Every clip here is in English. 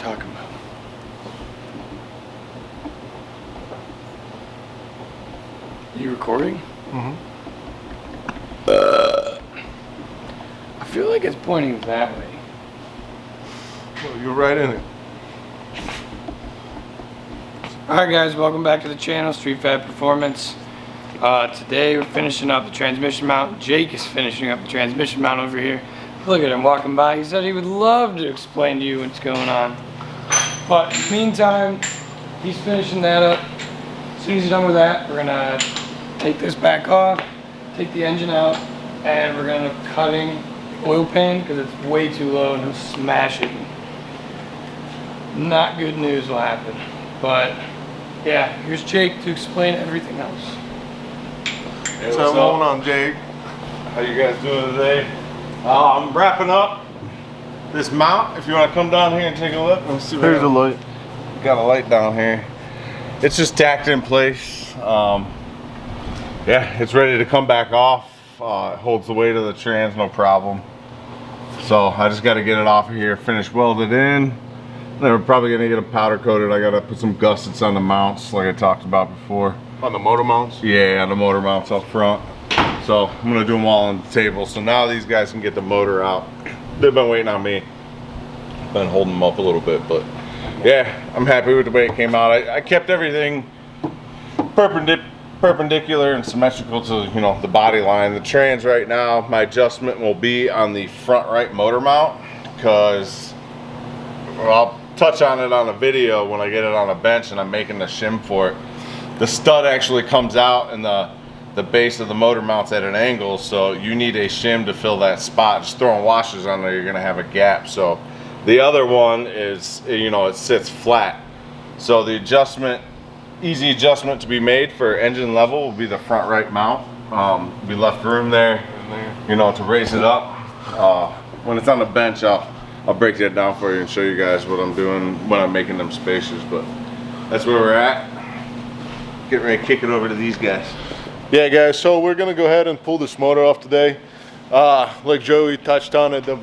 talking about. You recording? Mm-hmm. I feel like it's pointing that way. Well, you're right in it. Alright guys, welcome back to the channel, Street Fab Performance. Today we're finishing up the transmission mount. Jake is finishing up the transmission mount over here. Look at him walking by. He said he would love to explain to you what's going on. But in the meantime, he's finishing that up. As soon as he's done with that, we're gonna take this back off, take the engine out, and we're gonna cutting the oil pan because it's way too low and he'll smash it. Not good news will happen. But yeah, here's Jake to explain everything else. Hey, what's going on, Jake? How you guys doing today? I'm wrapping up this mount. If you want to come down here and take a look, let's see. There's a light. Got a light down here. It's just tacked in place. Yeah, it's ready to come back off. It holds the weight of the trans, no problem. So I just got to get it off of here, finish welded in. Then we're probably gonna get it powder coated. I gotta put some gussets on the mounts, like I talked about before. On the motor mounts? Yeah, on the motor mounts up front. So I'm gonna do them all on the table. So now these guys can get the motor out. They've been waiting on me. Been holding them up a little bit, but yeah, I'm happy with the way it came out. I kept everything perpendicular and symmetrical to, you know, the body line. The trans right now, my adjustment will be on the front right motor mount, because I'll touch on it on a video when I get it on a bench and I'm making the shim for it. The stud actually comes out and the base of the motor mounts at an angle, so you need a shim to fill that spot. Just throwing washers on there, you're gonna have a gap. So the other one is, you know, it sits flat. So the adjustment, easy adjustment to be made for engine level will be the front right mount. We left room there, you know, to raise it up. When it's on the bench, I'll break that down for you and show you guys what I'm doing when I'm making them spacers. But that's where we're at. Getting ready to kick it over to these guys. Yeah, guys, so we're gonna go ahead and pull this motor off today. Like Joey touched on it, the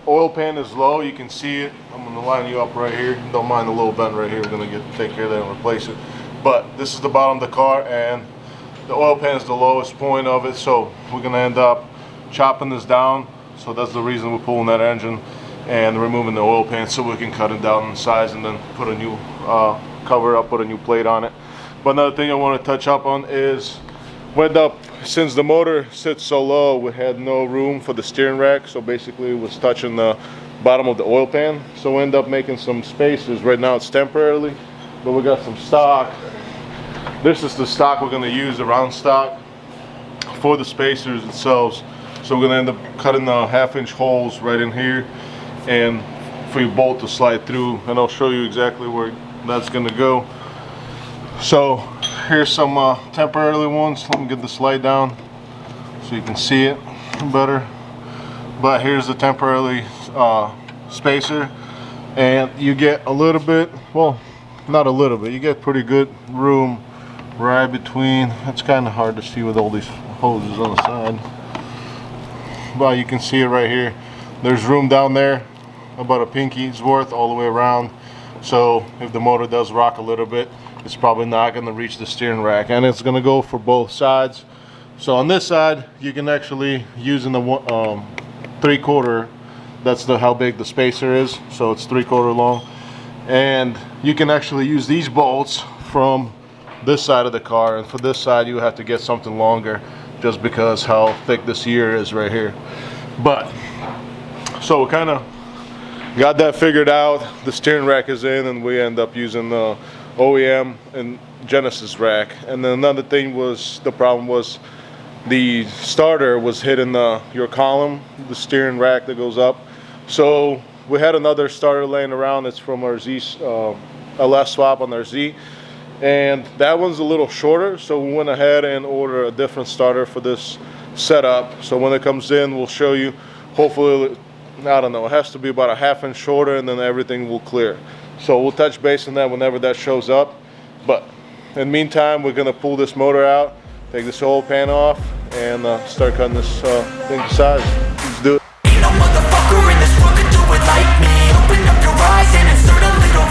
oil pan is low. You can see it. I'm gonna line you up right here. Don't mind the little bend right here. We're gonna take care of that and replace it. But this is the bottom of the car, and the oil pan is the lowest point of it. So we're gonna end up chopping this down. So that's the reason we're pulling that engine and removing the oil pan, so we can cut it down in size and then put a new cover up, put a new plate on it. But another thing I want to touch up on is, since the motor sits so low, we had no room for the steering rack, so basically it was touching the bottom of the oil pan. So we end up making some spacers. Right now it's temporarily, but we got some stock. This is the stock we're going to use, the round stock, for the spacers themselves. So we're going to end up cutting the 1/2-inch holes right in here, and for your bolt to slide through, and I'll show you exactly where that's going to go. So here's some temporarily ones. Let me get the slide down so you can see it better. But here's the temporarily spacer, and you get a little bit, well, not a little bit, you get pretty good room right between. It's kind of hard to see with all these hoses on the side, but you can see it right here. There's room down there, about a pinky's worth all the way around. So if the motor does rock a little bit, it's probably not going to reach the steering rack, and it's going to go for both sides. So on this side, you can actually use in the 3/4. That's how big the spacer is. So it's 3/4 long, and you can actually use these bolts from this side of the car. And for this side, you have to get something longer, just because how thick this ear is right here. But so we kind of got that figured out. The steering rack is in, and we end up using the OEM and Genesis rack. And then another thing was, the problem was the starter was hitting your column, the steering rack that goes up. So we had another starter laying around. It's from our Z LS swap on our Z, and that one's a little shorter, so we went ahead and ordered a different starter for this setup. So when it comes in, we'll show you. Hopefully, I don't know, it has to be about a 1/2 inch shorter, and then everything will clear. So we'll touch base on that whenever that shows up. But in the meantime, we're gonna pull this motor out, take this oil pan off, and start cutting this thing to size. Let's do it. Ain't no motherfucker in this world could do it like me. Open up your eyes and insert a little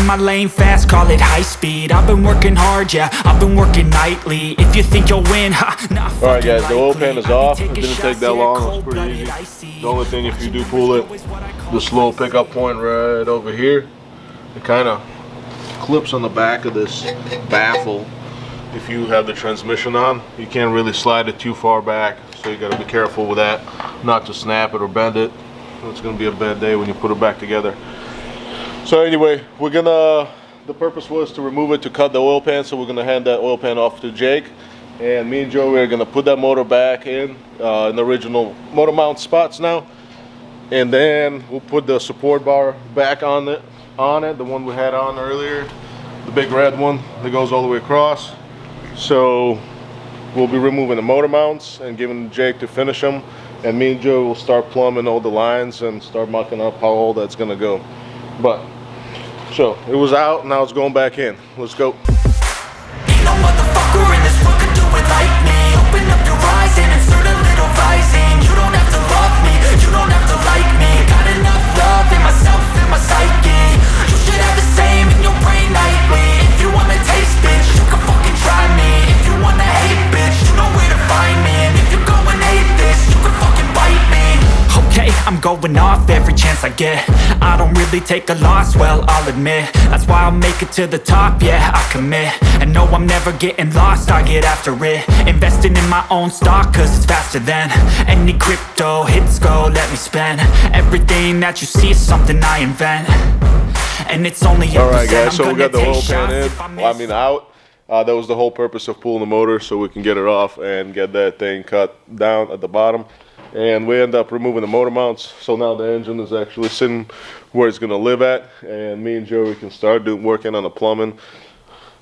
my lane fast, call it high speed. I've been working hard, yeah, I've been working nightly. If you think you'll win, ha, not fucking Alright guys, the oil likely. pan is I be off. It taking didn't take shots, that yeah, long, it was pretty cold-blooded, easy. icy. The only thing, if you do pull it, the slow pickup point right over here, it kind of clips on the back of this baffle. If you have the transmission on, you can't really slide it too far back, so you got to be careful with that, not to snap it or bend it. It's going to be a bad day when you put it back together. So anyway, we're gonna, the purpose was to remove it to cut the oil pan, so we're gonna hand that oil pan off to Jake, and me and Joey are gonna put that motor back in the original motor mount spots now, and then we'll put the support bar back on it, the one we had on earlier, the big red one that goes all the way across. So we'll be removing the motor mounts and giving Jake to finish them, and me and Joey will start plumbing all the lines and start mucking up how all that's gonna go. But so it was out, now it's going back in. Let's go. Ain't no motherfucker in this world could do it like me. Open up your eyes and insert a little rising. You don't have to love me, you don't have to like me. Got enough love in myself and my psyche. You should have the same in your brain nightly. If you wanna taste, bitch, you can fucking try me. If you wanna hate, bitch, you know where to find me. And if you're going hate this, you can fucking bite me. Okay, I'm going off every chance I get. I don't really take a loss, well, I'll admit. That's why I'll make it to the top, yeah, I commit. And no, I'm never getting lost, I get after it. Investing in my own stock, cause it's faster than any crypto hits go, let me spend. Everything that you see is something I invent. And it's only a Alright guys, percent. so I'm we got the gonna oil take pan shots in, if I well, I miss. mean out. That was the whole purpose of pulling the motor, so we can get it off and get that thing cut down at the bottom. And we end up removing the motor mounts, so now the engine is actually sitting where it's going to live at, and me and Joey can start working on the plumbing,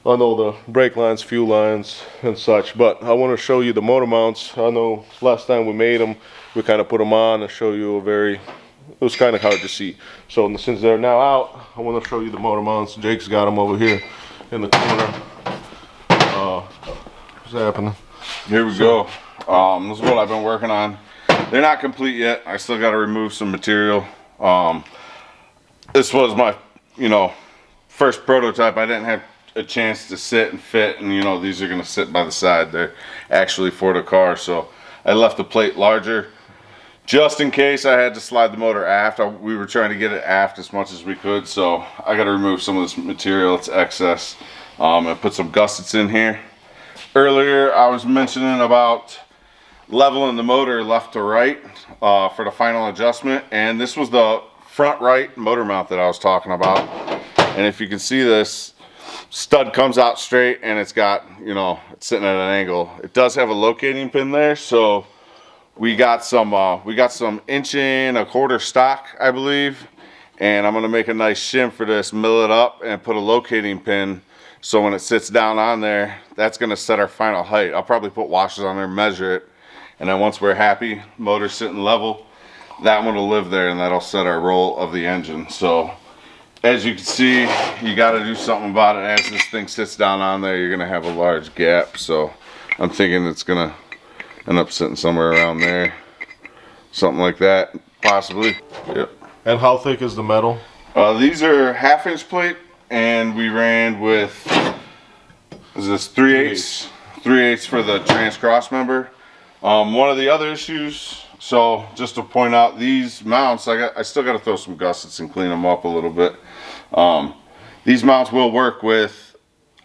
on all the brake lines, fuel lines, and such. But I want to show you the motor mounts. I know last time we made them, we kind of put them on and show you it was kind of hard to see. So since they're now out, I want to show you the motor mounts. Jake's got them over here in the corner. What's happening? Here we go. This is what I've been working on. They're not complete yet. I still got to remove some material. This was my, first prototype. I didn't have a chance to sit and fit, and these are going to sit by the side. They're actually for the car, so I left the plate larger just in case I had to slide the motor aft. We were trying to get it aft as much as we could, so I got to remove some of this material. It's excess. I put some gussets in here. Earlier I was mentioning about leveling the motor left to right for the final adjustment, and this was the front right motor mount that I was talking about. And if you can see, this stud comes out straight, and it's got, it's sitting at an angle. It does have a locating pin there, so we got some 1.25 inch stock, I believe, and I'm gonna make a nice shim for this, mill it up, and put a locating pin. So when it sits down on there, that's gonna set our final height. I'll probably put washers on there, measure it, and then once we're happy, motor sitting level, that one will live there, and that'll set our roll of the engine. So as you can see, you got to do something about it. As this thing sits down on there, you're gonna have a large gap. So I'm thinking it's gonna end up sitting somewhere around there, something like that, possibly. Yep. And how thick is the metal? These are 1/2 inch plate, and we ran with, is this 3/8? 3/8 for the trans cross member. One of the other issues, so just to point out, these mounts, I still got to throw some gussets and clean them up a little bit. These mounts will work with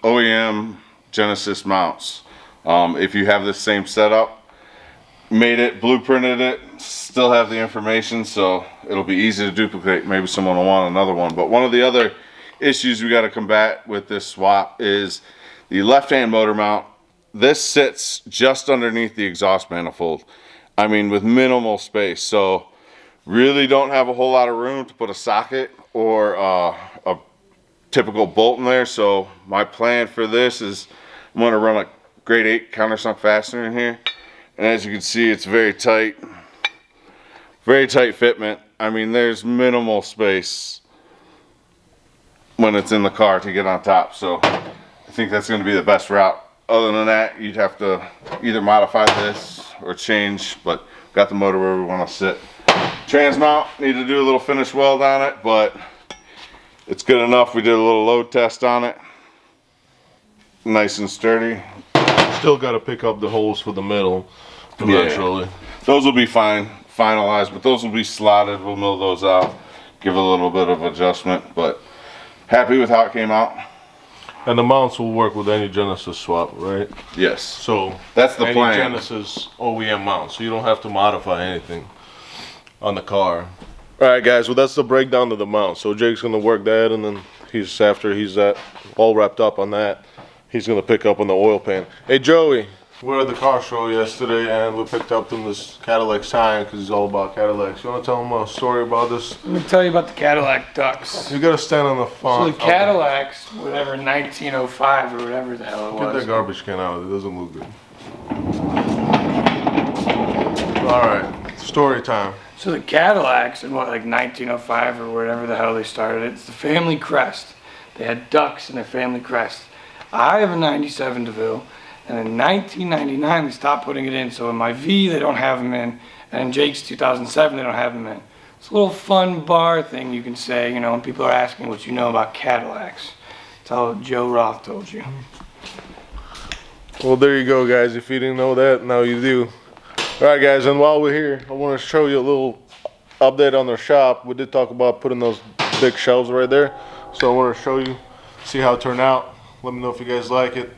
OEM Genesis mounts. If you have this same setup, made it, blueprinted it, still have the information, so it'll be easy to duplicate. Maybe someone will want another one. But one of the other issues we got to combat with this swap is the left-hand motor mount. This sits just underneath the exhaust manifold. I mean, with minimal space. So really don't have a whole lot of room to put a socket or a typical bolt in there. So my plan for this is I'm going to run a grade 8 countersunk fastener in here. And as you can see, it's very tight fitment. I mean, there's minimal space when it's in the car to get on top. So I think that's going to be the best route. Other than that, you'd have to either modify this or change, but got the motor where we want to sit. Trans mount, need to do a little finish weld on it, but It's good enough. We did a little load test on it. Nice and sturdy. Still got to pick up the holes for the middle eventually. Yeah. Those will be fine, finalized, but those will be slotted. We'll mill those out, give a little bit of adjustment, but happy with how it came out. And the mounts will work with any Genesis swap, right? Yes. So that's the any plan. Genesis OEM mount, so you don't have to modify anything on the car. All right, guys. Well, that's the breakdown of the mount. So Jake's gonna work that, and then after he's all wrapped up on that, he's gonna pick up on the oil pan. Hey, Joey. We were at the car show yesterday, and we picked up him this Cadillac sign because he's all about Cadillacs. You want to tell him a story about this? Let me tell you about the Cadillac ducks. You gotta stand on the front. So the Cadillacs, whatever, 1905 or whatever the hell it was. Get that garbage can out. It doesn't look good. All right, story time. So the Cadillacs in like 1905 or whatever the hell they started, it's the family crest. They had ducks in their family crest. I have a 97 DeVille. And in 1999, they stopped putting it in. So in my V, they don't have them in. And in Jake's 2007, they don't have them in. It's a little fun bar thing you can say, you know, when people are asking what you know about Cadillacs. That's all Joe Roth told you. Well, there you go, guys. If you didn't know that, now you do. All right, guys, and while we're here, I want to show you a little update on their shop. We did talk about putting those big shelves right there. So I want to show you, see how it turned out. Let me know if you guys like it.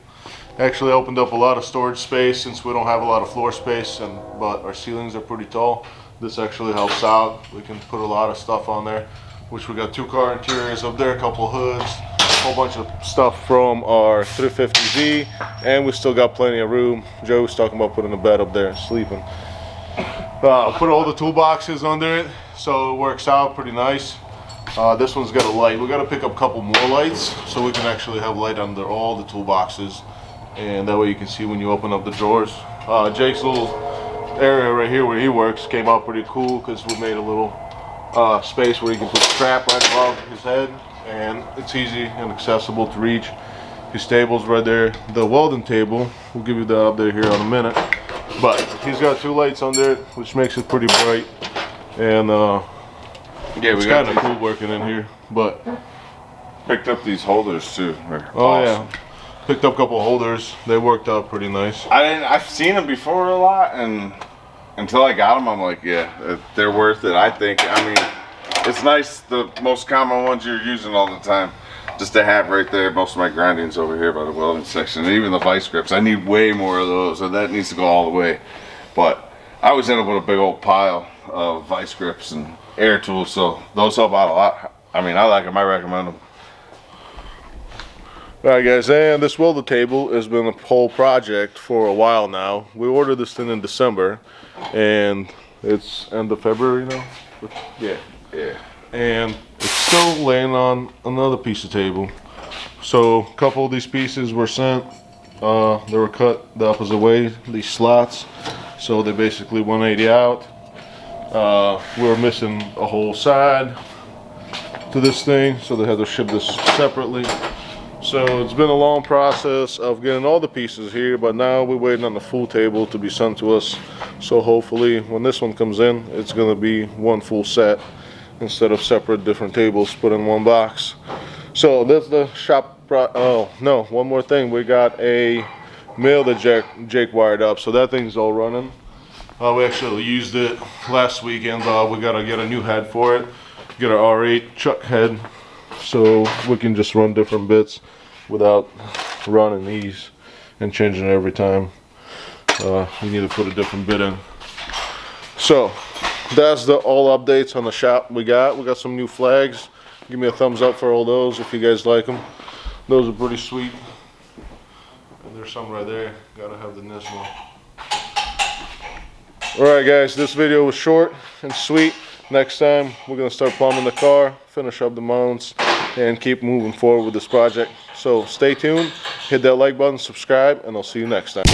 Actually opened up a lot of storage space since we don't have a lot of floor space, but our ceilings are pretty tall. This actually helps out. We can put a lot of stuff on there, which we got 2 car interiors up there, a couple hoods, a whole bunch of stuff from our 350Z, and we still got plenty of room. Joe was talking about putting a bed up there and sleeping. Put all the toolboxes under it, so it works out pretty nice. This one's got a light. We got to pick up a couple more lights so we can actually have light under all the toolboxes. And that way you can see when you open up the drawers. Jake's little area right here where he works came out pretty cool because we made a little space where he can put the strap right above his head, and it's easy and accessible to reach. His table's right there. The welding table, we'll give you that update here in a minute. But he's got 2 lights under it, which makes it pretty bright. And yeah, it's kind of cool working in here. But picked up these holders too. They're oh awesome. Yeah. Picked up a couple holders. They worked out pretty nice. I've seen them before a lot, and until I got them, I'm like, yeah, they're worth it. I think. I mean, it's nice. The most common ones you're using all the time, just to have right there. Most of my grinding's over here by the welding section, and even the vice grips. I need way more of those, so that needs to go all the way. But I always end up with a big old pile of vice grips and air tools, so those help out a lot. I mean, I like them. I recommend them. Alright, guys, and this welder table has been a whole project for a while now. We ordered this thing in December, and it's end of February now? Yeah. And it's still laying on another piece of table. So a couple of these pieces were sent. They were cut the opposite way, these slots. So they basically 180 out. We were missing a whole side to this thing, so they had to ship this separately. So it's been a long process of getting all the pieces here, but now we're waiting on the full table to be sent to us. So hopefully when this one comes in, it's gonna be one full set instead of separate different tables put in one box. So that's the shop. Oh no, one more thing. We got a mill that Jake wired up, so that thing's all running. We actually used it last weekend. We gotta get a new head for it. Get our R8 chuck head, so we can just run different bits without running these and changing it every time. We need to put a different bit in. So that's all updates on the shop we got. We got some new flags. Give me a thumbs up for all those if you guys like them. Those are pretty sweet. And there's some right there. Gotta have the Nismo. Alright guys, this video was short and sweet. Next time we're gonna start plumbing the car, finish up the mounts, and keep moving forward with this project. So stay tuned, hit that like button, subscribe, and I'll see you next time.